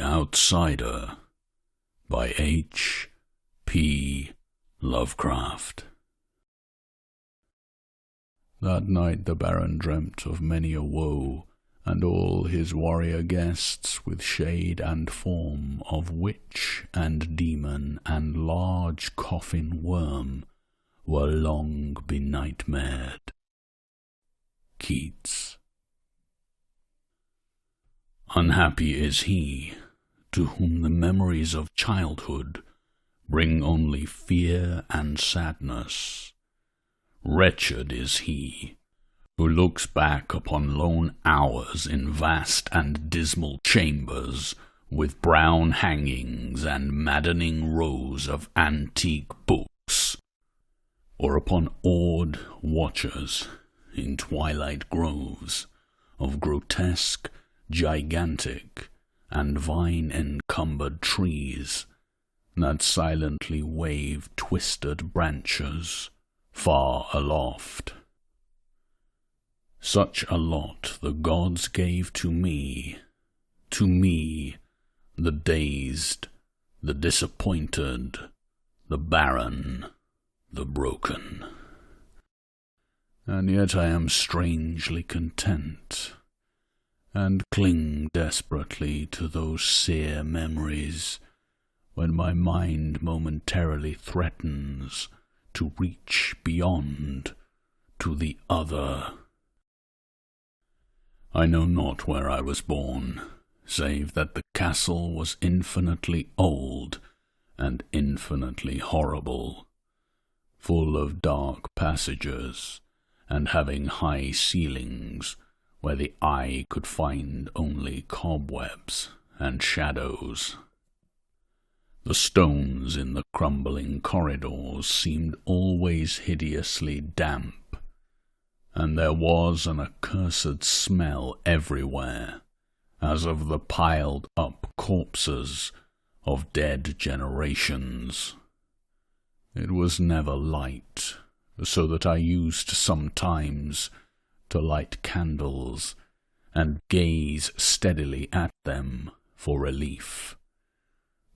Outsider by H. P. Lovecraft. That night the Baron dreamt of many a woe, and all his warrior guests, with shade and form of witch and demon and large coffin worm, were long benightmared. Keats. Unhappy is he to whom the memories of childhood bring only fear and sadness. Wretched is he who looks back upon lone hours in vast and dismal chambers, with brown hangings and maddening rows of antique books, or upon awed watchers in twilight groves of grotesque, gigantic, and vine-encumbered trees that silently wave twisted branches far aloft. Such a lot the gods gave to me, the dazed, the disappointed, the barren, the broken. And yet I am strangely content, and cling desperately to those sere memories when my mind momentarily threatens to reach beyond to the other. I know not where I was born, save that the castle was infinitely old and infinitely horrible, full of dark passages, and having high ceilings where the eye could find only cobwebs and shadows. The stones in the crumbling corridors seemed always hideously damp, and there was an accursed smell everywhere, as of the piled-up corpses of dead generations. It was never light, so that I used sometimes to light candles and gaze steadily at them for relief.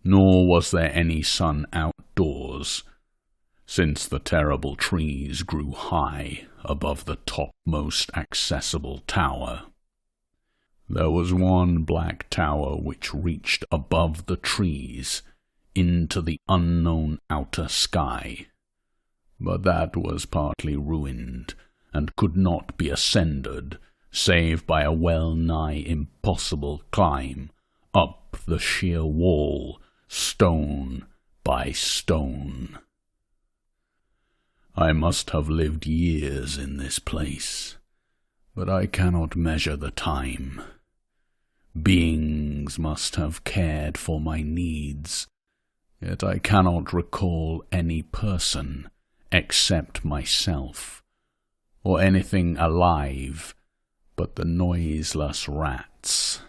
Nor was there any sun outdoors, since the terrible trees grew high above the topmost accessible tower. There was one black tower which reached above the trees into the unknown outer sky, but that was partly ruined and could not be ascended save by a well-nigh impossible climb up the sheer wall, stone by stone. I must have lived years in this place, but I cannot measure the time. Beings must have cared for my needs, yet I cannot recall any person except myself, or anything alive but the noiseless rats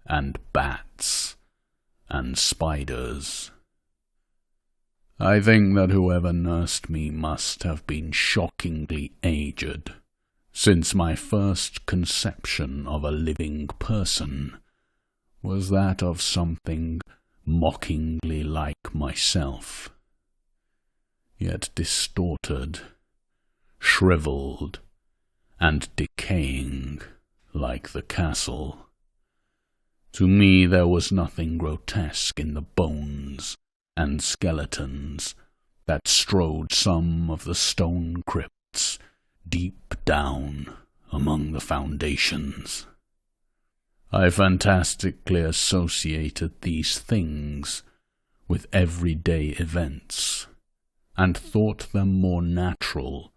and bats and spiders. I think that whoever nursed me must have been shockingly aged, since my first conception of a living person was that of something mockingly like myself, yet distorted, shriveled, and decaying like the castle. To me there was nothing grotesque in the bones and skeletons that strode some of the stone crypts deep down among the foundations. I fantastically associated these things with everyday events, and thought them more natural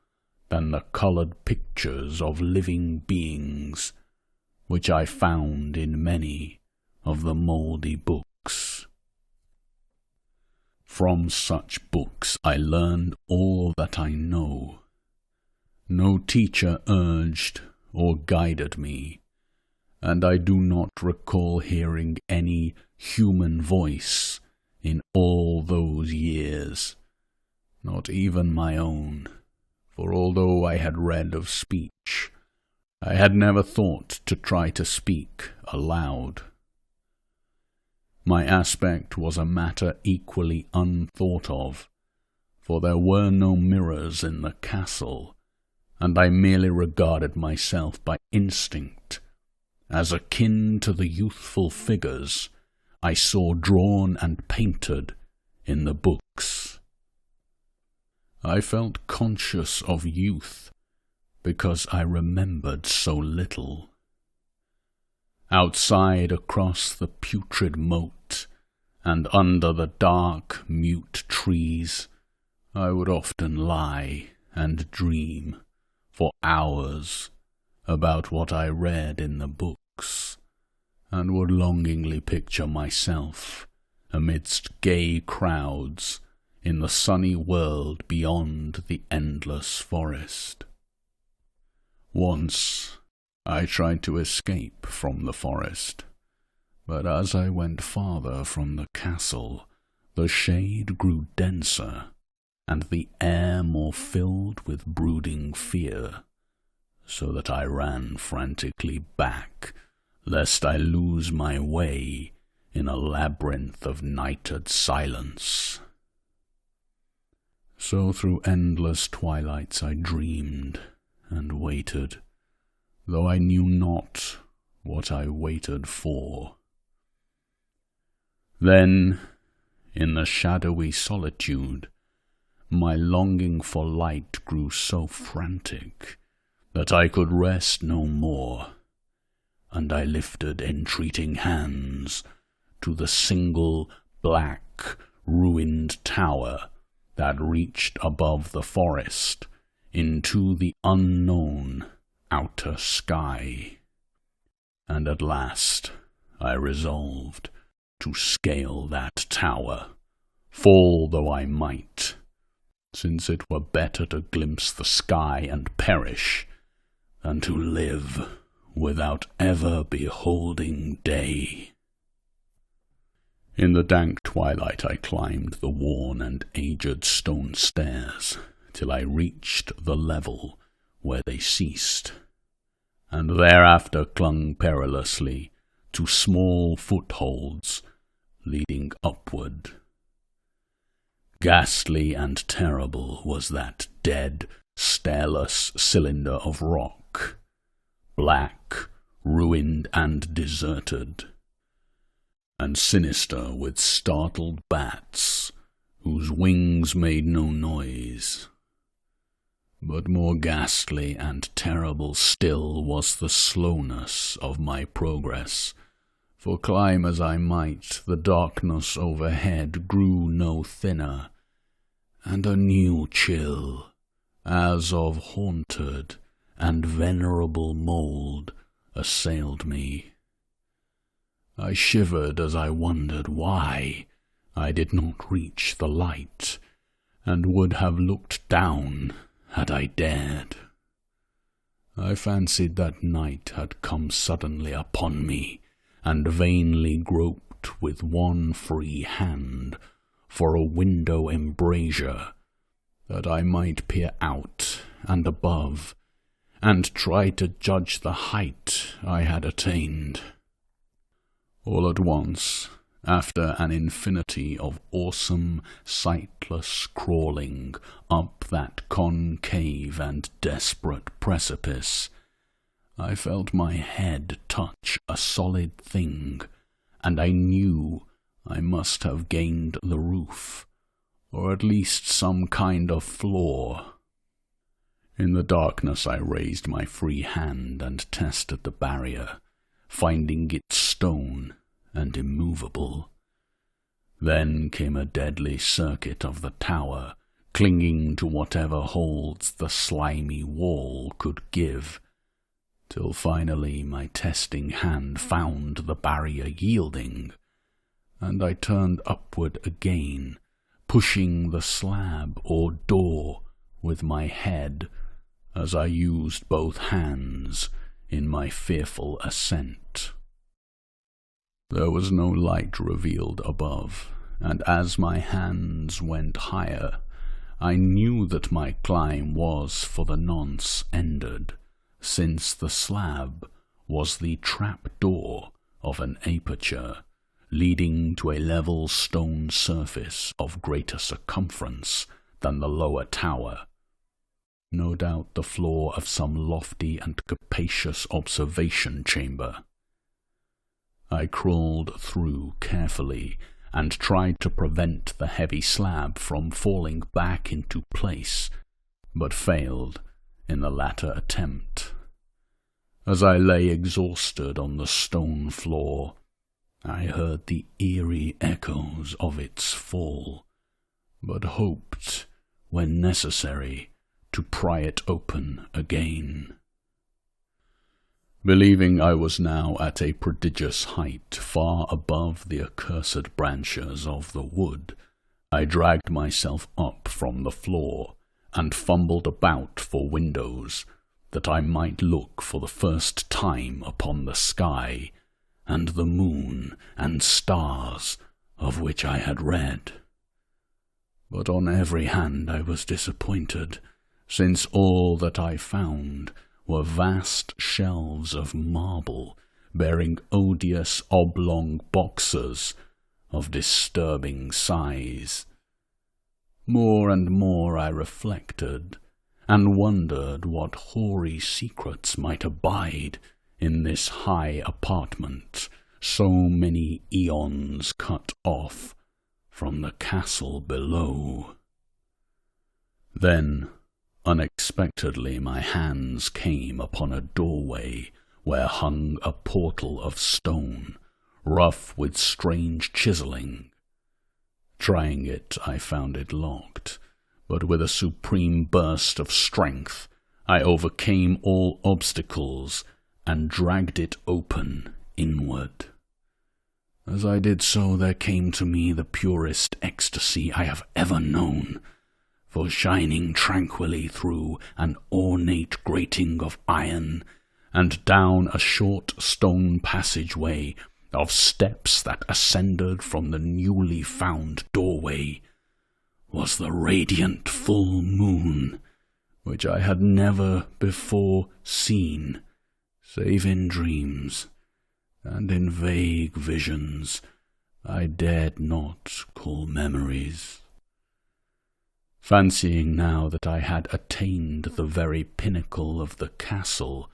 than the coloured pictures of living beings which I found in many of the mouldy books. From such books I learned all that I know. No teacher urged or guided me, and I do not recall hearing any human voice in all those years, not even my own, for although I had read of speech, I had never thought to try to speak aloud. My aspect was a matter equally unthought of, for there were no mirrors in the castle, and I merely regarded myself by instinct, as akin to the youthful figures I saw drawn and painted in the books. I felt conscious of youth because I remembered so little. Outside across the putrid moat, and under the dark, mute trees, I would often lie and dream for hours about what I read in the books, and would longingly picture myself amidst gay crowds in the sunny world beyond the endless forest. Once I tried to escape from the forest, but as I went farther from the castle, the shade grew denser, and the air more filled with brooding fear, so that I ran frantically back, lest I lose my way in a labyrinth of nighted silence. So through endless twilights I dreamed and waited, though I knew not what I waited for. Then, in the shadowy solitude, my longing for light grew so frantic that I could rest no more, and I lifted entreating hands to the single black, ruined tower that reached above the forest into the unknown outer sky. And at last I resolved to scale that tower, fall though I might, since it were better to glimpse the sky and perish than to live without ever beholding day. In the dank twilight I climbed the worn and aged stone stairs till I reached the level where they ceased, and thereafter clung perilously to small footholds leading upward. Ghastly and terrible was that dead, stairless cylinder of rock, black, ruined and deserted, and sinister with startled bats, whose wings made no noise. But more ghastly and terrible still was the slowness of my progress, for climb as I might, the darkness overhead grew no thinner, and a new chill, as of haunted and venerable mould, assailed me. I shivered as I wondered why I did not reach the light, and would have looked down had I dared. I fancied that night had come suddenly upon me, and vainly groped with one free hand for a window embrasure, that I might peer out and above, and try to judge the height I had attained. All at once, after an infinity of awesome, sightless crawling up that concave and desperate precipice, I felt my head touch a solid thing, and I knew I must have gained the roof, or at least some kind of floor. In the darkness I raised my free hand and tested the barrier, finding it stone and immovable. Then came a deadly circuit of the tower, clinging to whatever holds the slimy wall could give, till finally my testing hand found the barrier yielding, and I turned upward again, pushing the slab or door with my head as I used both hands in my fearful ascent. There was no light revealed above, and as my hands went higher, I knew that my climb was for the nonce ended, since the slab was the trap-door of an aperture, leading to a level stone surface of greater circumference than the lower tower. No doubt the floor of some lofty and capacious observation chamber. I crawled through carefully and tried to prevent the heavy slab from falling back into place, but failed in the latter attempt. As I lay exhausted on the stone floor, I heard the eerie echoes of its fall, but hoped, when necessary, to pry it open again. Believing I was now at a prodigious height, far above the accursed branches of the wood, I dragged myself up from the floor and fumbled about for windows, that I might look for the first time upon the sky and the moon and stars of which I had read. But on every hand I was disappointed, since all that I found were vast shelves of marble bearing odious oblong boxes of disturbing size. More and more I reflected, and wondered what hoary secrets might abide in this high apartment, so many eons cut off from the castle below. Then, unexpectedly, my hands came upon a doorway where hung a portal of stone, rough with strange chiselling. Trying it, I found it locked, but with a supreme burst of strength, I overcame all obstacles and dragged it open inward. As I did so, there came to me the purest ecstasy I have ever known, for shining tranquilly through an ornate grating of iron and down a short stone passageway of steps that ascended from the newly found doorway was the radiant full moon, which I had never before seen, save in dreams, and in vague visions I dared not call memories. Fancying now that I had attained the very pinnacle of the castle,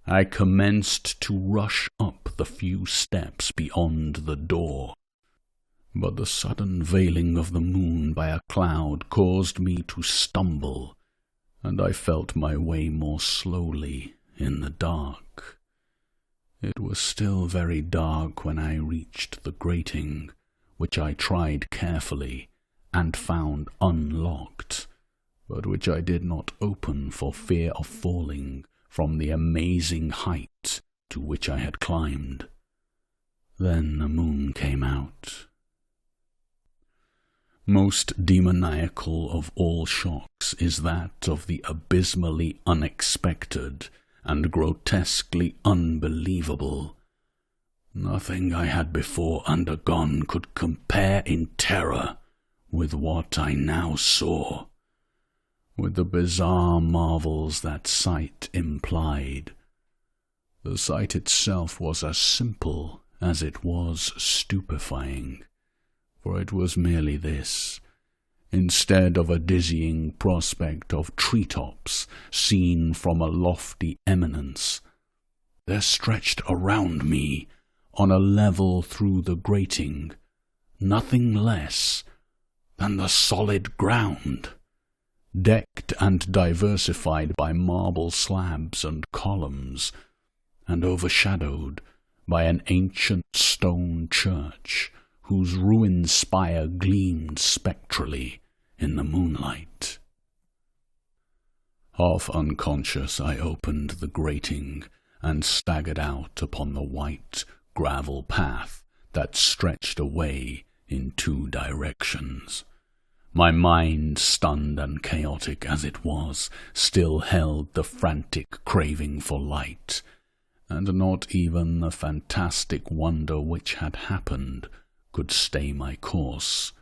I commenced to rush up the few steps beyond the door. But the sudden veiling of the moon by a cloud caused me to stumble, and I felt my way more slowly in the dark. It was still very dark when I reached the grating, which I tried carefully and found unlocked, but which I did not open for fear of falling from the amazing height to which I had climbed. Then the moon came out. Most demoniacal of all shocks is that of the abysmally unexpected and grotesquely unbelievable. Nothing I had before undergone could compare in terror with what I now saw, with the bizarre marvels that sight implied. The sight itself was as simple as it was stupefying, for it was merely this: instead of a dizzying prospect of treetops seen from a lofty eminence, there stretched around me, on a level through the grating, nothing less than the solid ground, decked and diversified by marble slabs and columns, and overshadowed by an ancient stone church whose ruined spire gleamed spectrally in the moonlight. Half unconscious, I opened the grating and staggered out upon the white gravel path that stretched away in two directions. My mind, stunned and chaotic as it was, still held the frantic craving for light, and not even the fantastic wonder which had happened could stay my course.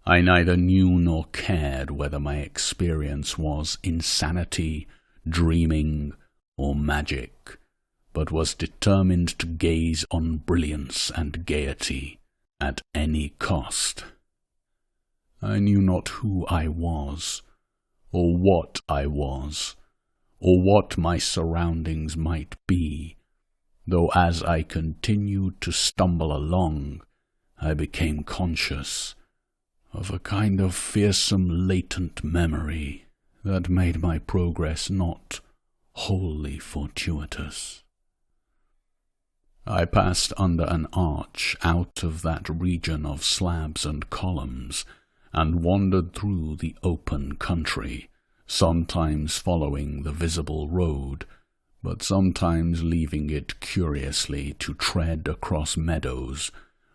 I neither knew nor cared whether my experience was insanity, dreaming, or magic. but was determined to gaze on brilliance and gaiety at any cost. I knew not who I was, or what I was, or what my surroundings might be, though as I continued to stumble along, I became conscious of a kind of fearsome latent memory that made my progress not wholly fortuitous. I passed under an arch out of that region of slabs and columns, and wandered through the open country, sometimes following the visible road, but sometimes leaving it curiously to tread across meadows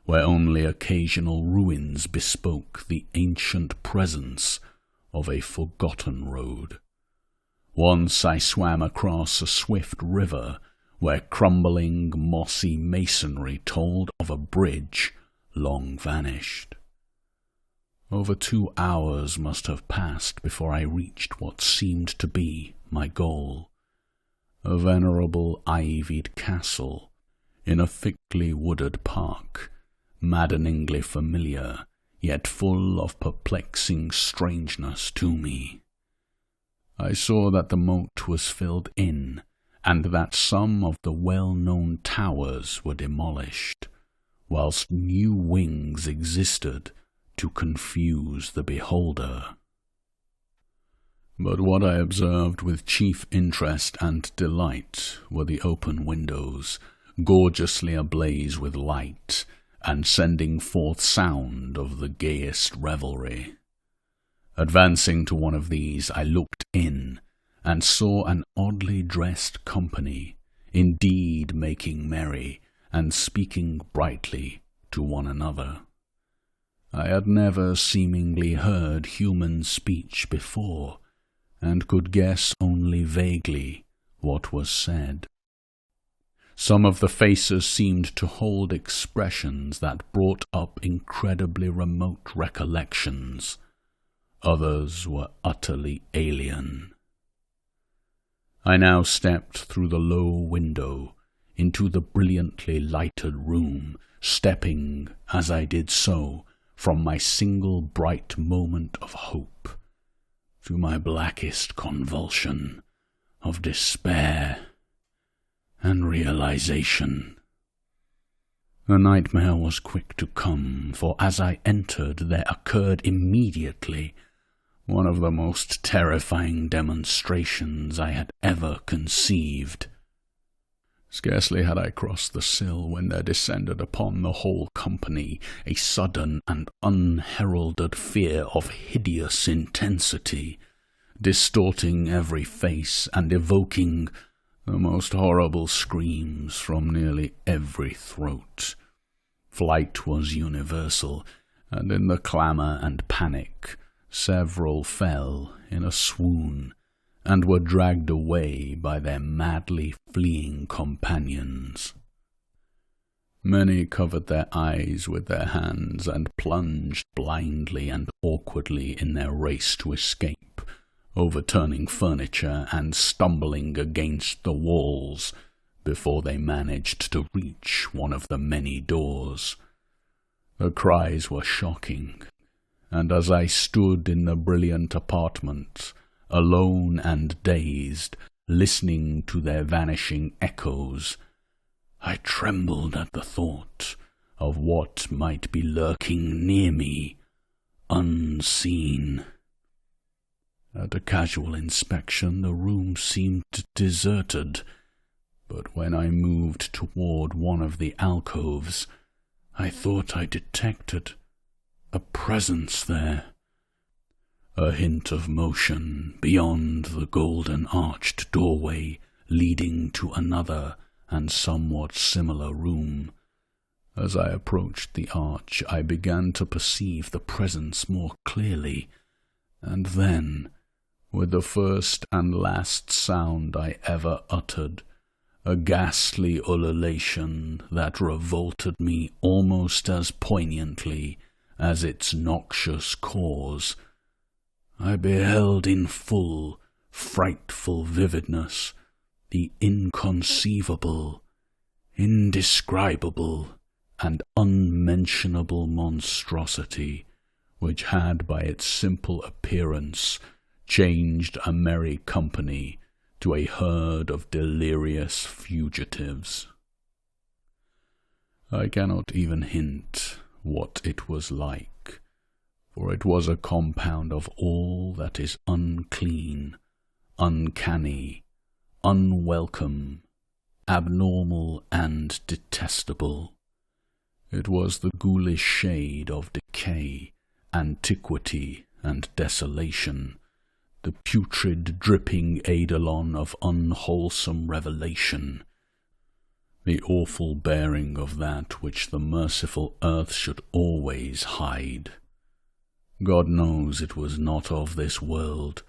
where only occasional ruins bespoke the ancient presence of a forgotten road. Once I swam across a swift river where crumbling, mossy masonry told of a bridge long vanished. Over 2 hours must have passed before I reached what seemed to be my goal, a venerable ivied castle in a thickly wooded park, maddeningly familiar, yet full of perplexing strangeness to me. I saw that the moat was filled in, and that some of the well-known towers were demolished, whilst new wings existed to confuse the beholder. But what I observed with chief interest and delight were the open windows, gorgeously ablaze with light, and sending forth sound of the gayest revelry. Advancing to one of these, I looked in, and saw an oddly dressed company, indeed making merry, and speaking brightly to one another. I had never seemingly heard human speech before, and could guess only vaguely what was said. Some of the faces seemed to hold expressions that brought up incredibly remote recollections. Others were utterly alien. I now stepped through the low window into the brilliantly lighted room, stepping, as I did so, from my single bright moment of hope to my blackest convulsion of despair and realization. The nightmare was quick to come, for as I entered there occurred immediately one of the most terrifying demonstrations I had ever conceived. Scarcely had I crossed the sill when there descended upon the whole company a sudden and unheralded fear of hideous intensity, distorting every face and evoking the most horrible screams from nearly every throat. Flight was universal, and in the clamour and panic several fell in a swoon, and were dragged away by their madly fleeing companions. Many covered their eyes with their hands and plunged blindly and awkwardly in their race to escape, overturning furniture and stumbling against the walls before they managed to reach one of the many doors. The cries were shocking, and as I stood in the brilliant apartment, alone and dazed, listening to their vanishing echoes, I trembled at the thought of what might be lurking near me, unseen. At a casual inspection, the room seemed deserted, but when I moved toward one of the alcoves, I thought I detected a presence there. A hint of motion beyond the golden-arched doorway leading to another and somewhat similar room. As I approached the arch, I began to perceive the presence more clearly, and then, with the first and last sound I ever uttered, a ghastly ululation that revolted me almost as poignantly as its noxious cause, I beheld in full, frightful vividness the inconceivable, indescribable, and unmentionable monstrosity which had by its simple appearance changed a merry company to a herd of delirious fugitives. I cannot even hint what it was like, for it was a compound of all that is unclean, uncanny, unwelcome, abnormal, and detestable. It was the ghoulish shade of decay, antiquity, and desolation, the putrid dripping eidolon of unwholesome revelation, the awful bearing of that which the merciful earth should always hide. God knows it was not of this world,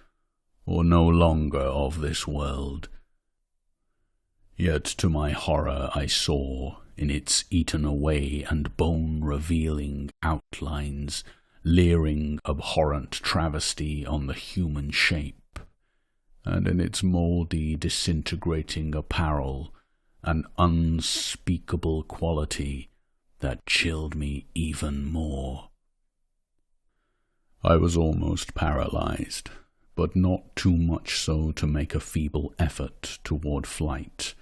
or no longer of this world. Yet to my horror I saw, in its eaten-away and bone-revealing outlines, leering abhorrent travesty on the human shape, and in its mouldy, disintegrating apparel, an unspeakable quality that chilled me even more. I was almost paralyzed, but not too much so to make a feeble effort toward flight,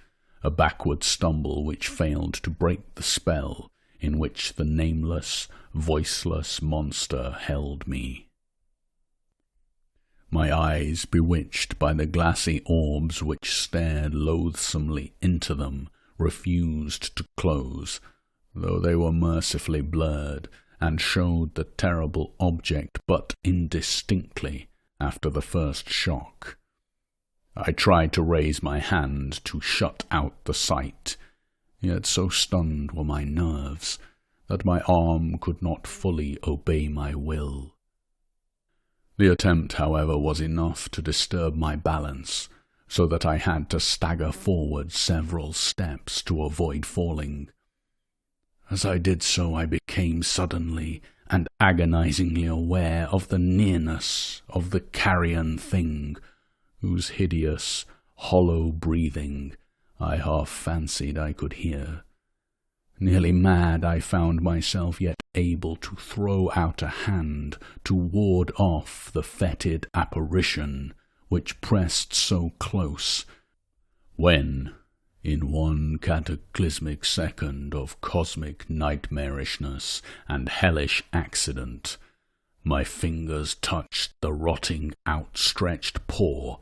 a backward stumble which failed to break the spell in which the nameless, voiceless monster held me. My eyes, bewitched by the glassy orbs which stared loathsomely into them, refused to close, though they were mercifully blurred, and showed the terrible object but indistinctly after the first shock. I tried to raise my hand to shut out the sight, yet so stunned were my nerves that my arm could not fully obey my will. The attempt, however, was enough to disturb my balance, so that I had to stagger forward several steps to avoid falling. As I did so, I became suddenly and agonizingly aware of the nearness of the carrion thing, whose hideous, hollow breathing I half fancied I could hear. Nearly mad, I found myself yet able to throw out a hand to ward off the fetid apparition which pressed so close, when, in one cataclysmic second of cosmic nightmarishness and hellish accident, my fingers touched the rotting, outstretched paw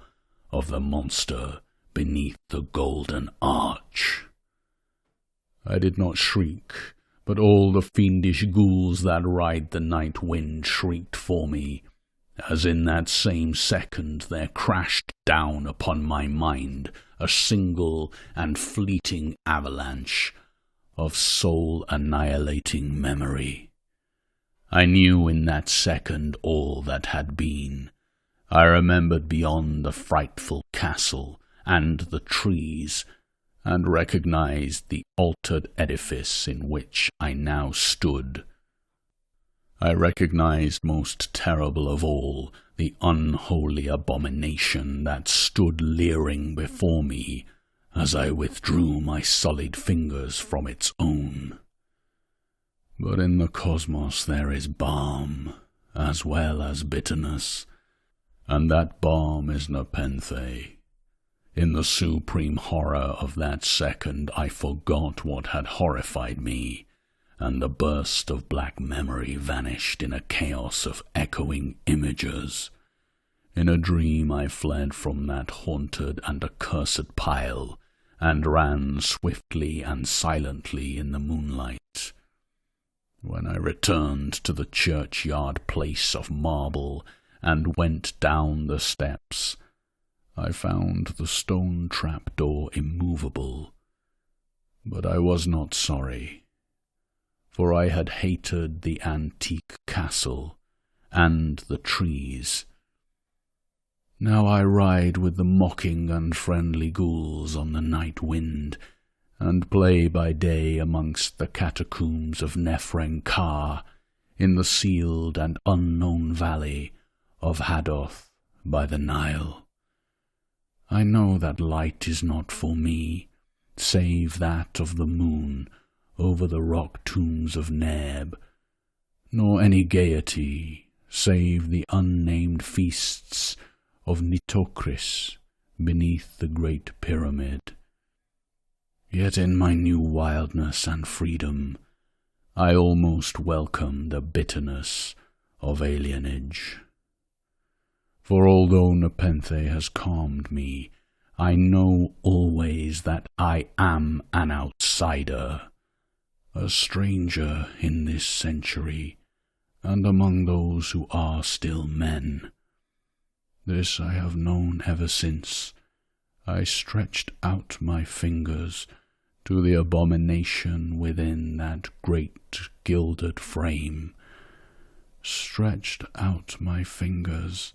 of the monster beneath the golden arch. I did not shriek, but all the fiendish ghouls that ride the night wind shrieked for me, as in that same second there crashed down upon my mind a single and fleeting avalanche of soul-annihilating memory. I knew in that second all that had been. I remembered beyond the frightful castle and the trees, and recognized the altered edifice in which I now stood. I recognized, most terrible of all, the unholy abomination that stood leering before me as I withdrew my sullied fingers from its own. But in the cosmos there is balm, as well as bitterness, and that balm is nepenthe. In the supreme horror of that second I forgot what had horrified me, and the burst of black memory vanished in a chaos of echoing images. In a dream I fled from that haunted and accursed pile, and ran swiftly and silently in the moonlight. When I returned to the churchyard place of marble, and went down the steps, I found the stone trapdoor immovable, but I was not sorry, for I had hated the antique castle and the trees. Now I ride with the mocking and friendly ghouls on the night wind, and play by day amongst the catacombs of Nephren-Ka, in the sealed and unknown valley of Hadoth by the Nile. I know that light is not for me, save that of the moon over the rock tombs of Neb, nor any gaiety, save the unnamed feasts of Nitocris beneath the great pyramid. Yet in my new wildness and freedom, I almost welcome the bitterness of alienage. For although Nepenthe has calmed me, I know always that I am an outsider, a stranger in this century, and among those who are still men. This I have known ever since I stretched out my fingers to the abomination within that great gilded frame, stretched out my fingers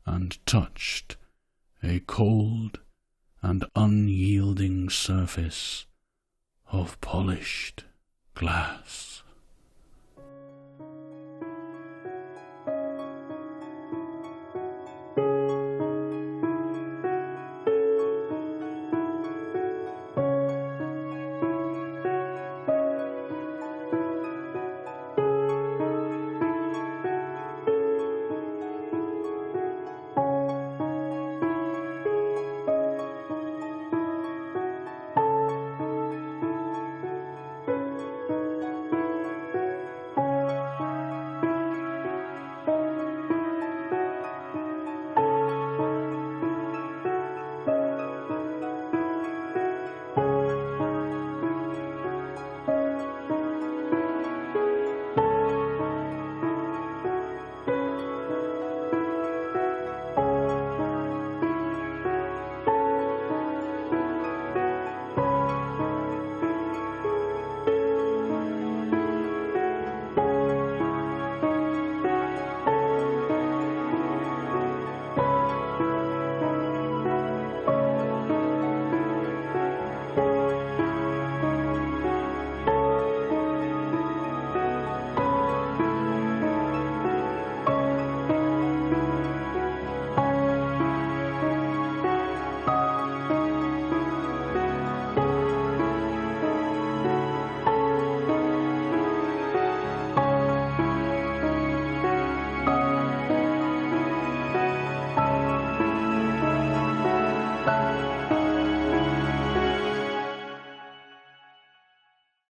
and touched a cold and unyielding surface of polished glass.